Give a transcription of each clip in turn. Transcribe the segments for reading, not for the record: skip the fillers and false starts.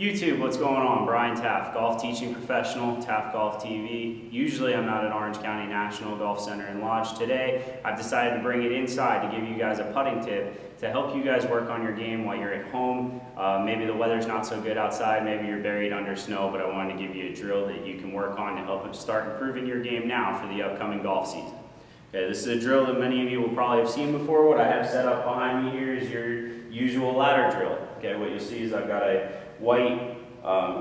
YouTube, what's going on? Brian Taff, golf teaching professional, TaaffeGolfTV. Usually I'm out at Orange County National Golf Center and Lodge. Today, I've decided to bring it inside to give you guys a putting tip to help you guys work on your game while you're at home. Maybe the weather's not so good outside, maybe you're buried under snow, but I wanted to give you a drill that you can work on to help start improving your game now for the upcoming golf season. Okay, this is a drill that many of you will probably have seen before. What I have set up behind me here is your usual ladder drill. Okay, what you'll see is I've got a white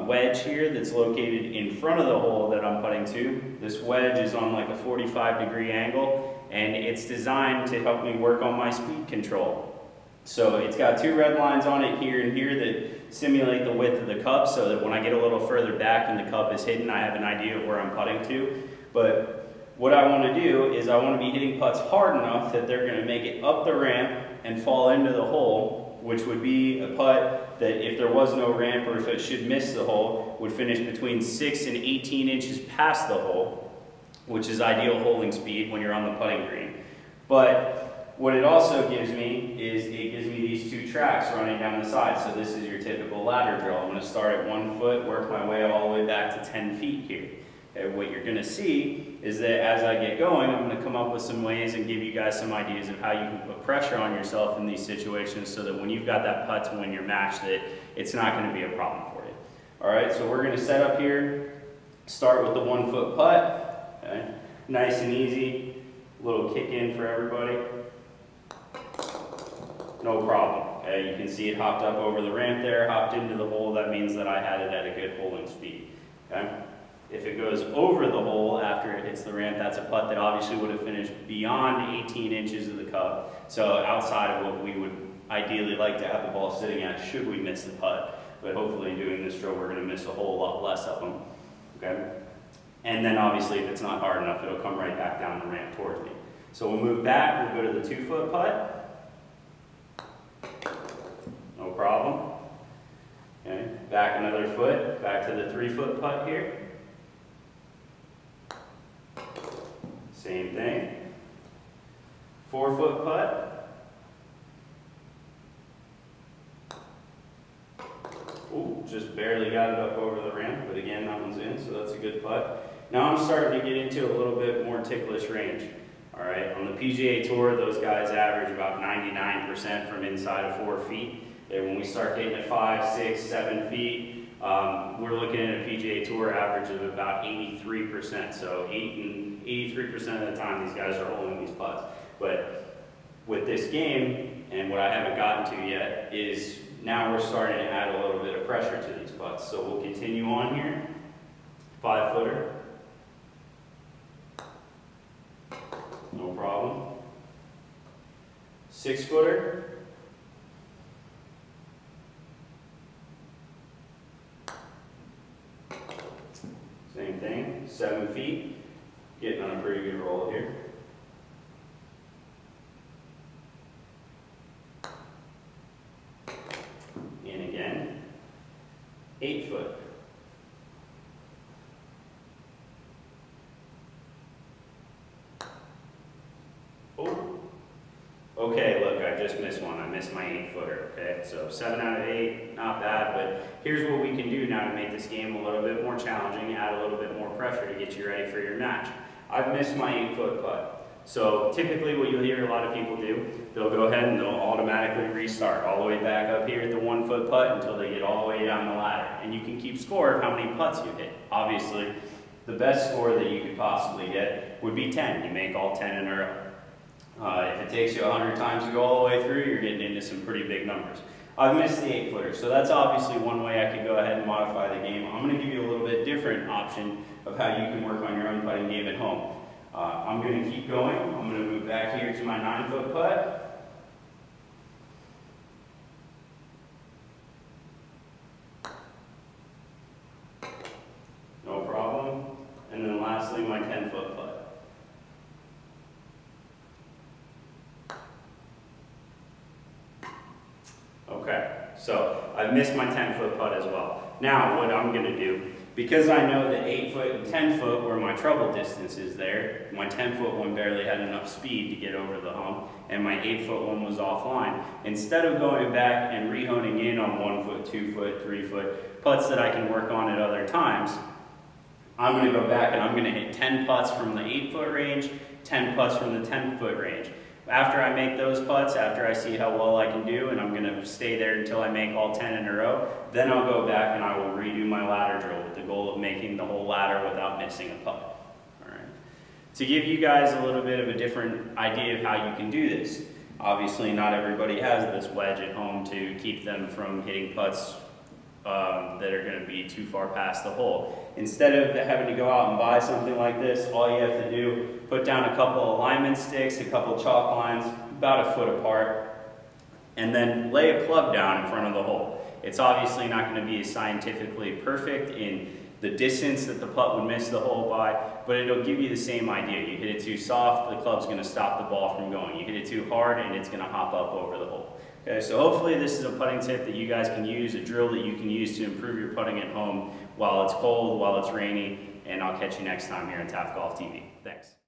wedge here that's located in front of the hole that I'm putting to. This wedge is on like a 45-degree angle, and it's designed to help me work on my speed control. So it's got two red lines on it here and here that simulate the width of the cup, so that when I get a little further back and the cup is hidden, I have an idea of where I'm putting to. But what I want to do is I want to be hitting putts hard enough that they're going to make it up the ramp and fall into the hole, which would be a putt that, if there was no ramp or if it should miss the hole, would finish between 6 and 18 inches past the hole, which is ideal holding speed when you're on the putting green. But what it also gives me is it gives me these two tracks running down the side. So this is your typical ladder drill. I'm going to start at 1 foot, work my way all the way back to 10 feet here. And what you're going to see is that as I get going, I'm going to come up with some ways and give you guys some ideas of how you can put pressure on yourself in these situations so that when you've got that putt to win your match, that it's not going to be a problem for you. All right, so we're going to set up here, start with the 1 foot putt. Okay? Nice and easy, little kick in for everybody. No problem. Okay? You can see it hopped up over the ramp there, hopped into the hole. That means that I had it at a good holding speed. Okay? If it goes over the hole after it hits the ramp, that's a putt that obviously would have finished beyond 18 inches of the cup. So outside of what we would ideally like to have the ball sitting at should we miss the putt. But hopefully doing this drill, we're going to miss a whole lot less of them. Okay? And then obviously if it's not hard enough, it'll come right back down the ramp towards me. So we'll move back, we'll go to the 2 foot putt. No problem. Okay? Back another foot, back to the 3 foot putt here. Same thing. 4 foot putt. Ooh, just barely got it up over the ramp, but again, that one's in, so that's a good putt. Now I'm starting to get into a little bit more ticklish range. All right, on the PGA Tour, those guys average about 99% from inside of 4 feet. And when we start getting to 5, 6, 7 feet, we're looking at a PGA Tour average of about 83%. So 83% of the time these guys are holding these putts. But with this game, and what I haven't gotten to yet, is now we're starting to add a little bit of pressure to these putts. So we'll continue on here. 5 footer. No problem. 6 footer. Same thing, 7 feet, getting on a pretty good roll here. And again, 8 foot. Oh, okay, look, I just missed one. I missed my 8 footer, okay? So 7 out of 8, not bad, but here's what we can do now to make this game a little bit more challenging, add a little bit more pressure to get you ready for your match. I've missed my 8 foot putt. So typically what you'll hear a lot of people do, they'll go ahead and they'll automatically restart all the way back up here at the 1 foot putt until they get all the way down the ladder. And you can keep score of how many putts you hit. Obviously, the best score that you could possibly get would be 10. You make all 10 in a row. If it takes you 100 times to go all the way through, you're getting into some pretty big numbers. I've missed the 8 footer, so that's obviously one way I could go ahead and modify the game. I'm going to give you a little bit different option of how you can work on your own putting game at home. I'm going to keep going. I'm going to move back here to my 9 foot putt. No problem. And then lastly, my 10 foot putt. Okay, so I've missed my 10 foot putt as well. Now what I'm going to do Because I know that 8 foot and 10 foot were my trouble distances there, my 10 foot one barely had enough speed to get over the hump, and my 8 foot one was offline. Instead of going back and re-honing in on 1 foot, 2 foot, 3 foot putts that I can work on at other times, I'm going to go back and I'm going to hit 10 putts from the 8 foot range, 10 putts from the 10 foot range. After I make those putts, after I see how well I can do, and I'm going to stay there until I make all 10 in a row, then I'll go back and I will redo my ladder drill with the goal of making the whole ladder without missing a putt. All right. To give you guys a little bit of a different idea of how you can do this, obviously not everybody has this wedge at home to keep them from hitting putts that are going to be too far past the hole. Instead of having to go out and buy something like this, all you have to do, put down a couple alignment sticks, a couple chalk lines, about a foot apart, and then lay a club down in front of the hole. It's obviously not going to be scientifically perfect in the distance that the putt would miss the hole by, but it'll give you the same idea. You hit it too soft, the club's going to stop the ball from going. You hit it too hard, and it's going to hop up over the hole. Okay, so hopefully this is a putting tip that you guys can use, a drill that you can use to improve your putting at home while it's cold, while it's rainy, and I'll catch you next time here on TaaffeGolfTV. Thanks.